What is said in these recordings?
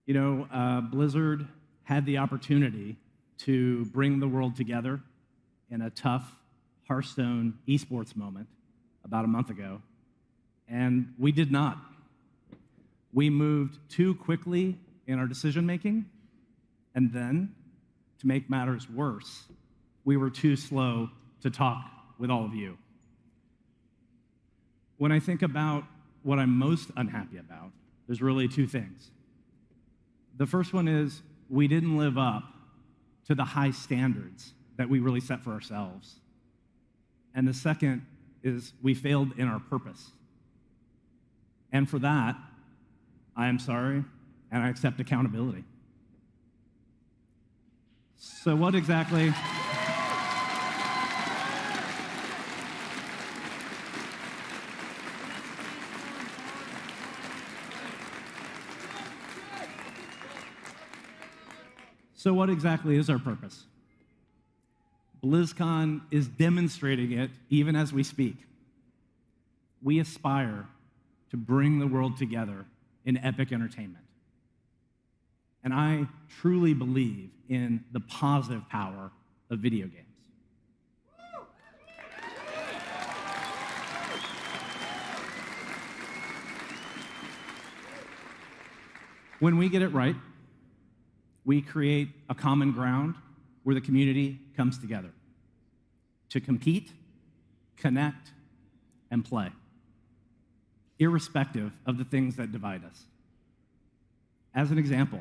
Blizzard had the opportunity to bring the world together in a tough Hearthstone esports moment about a month ago, and we did not. We moved too quickly in our decision-making, and then, to make matters worse, we were too slow to talk with all of you. When I think about what I'm most unhappy about, there's really two things. The first one is we didn't live up to the high standards that we really set for ourselves. And the second is we failed in our purpose. And for that, I am sorry, and I accept accountability. So what exactly... So what exactly is our purpose? BlizzCon is demonstrating it even as we speak. We aspire to bring the world together in epic entertainment. And I truly believe in the positive power of video games. When we get it right, we create a common ground where the community comes together to compete, connect, and play, irrespective of the things that divide us. As an example,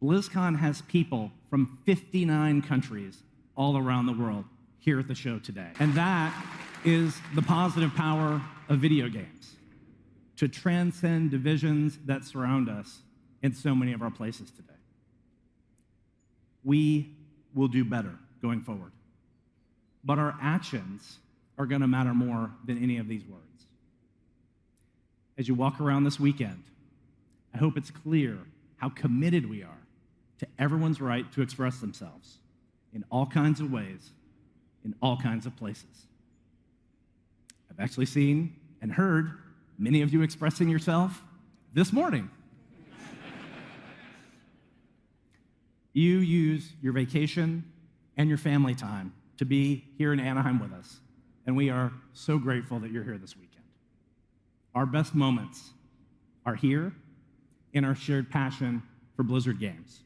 BlizzCon has people from 59 countries all around the world here at the show today. And that is the positive power of video games, to transcend divisions that surround us in so many of our places today. We will do better going forward. But our actions are going to matter more than any of these words. As you walk around this weekend, I hope it's clear how committed we are to everyone's right to express themselves in all kinds of ways, in all kinds of places. I've actually seen and heard many of you expressing yourself this morning. You use your vacation and your family time to be here in Anaheim with us, and we are so grateful that you're here this weekend. Our best moments are here in our shared passion for Blizzard games.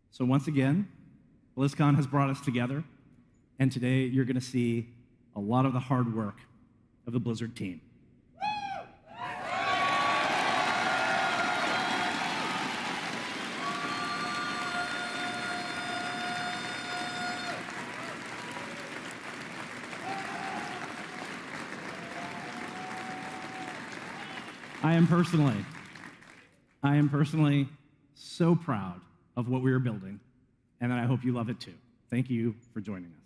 So once again, BlizzCon has brought us together, and today you're going to see a lot of the hard work of the Blizzard team. I am personally so proud of what we are building, and I hope you love it too. Thank you for joining us.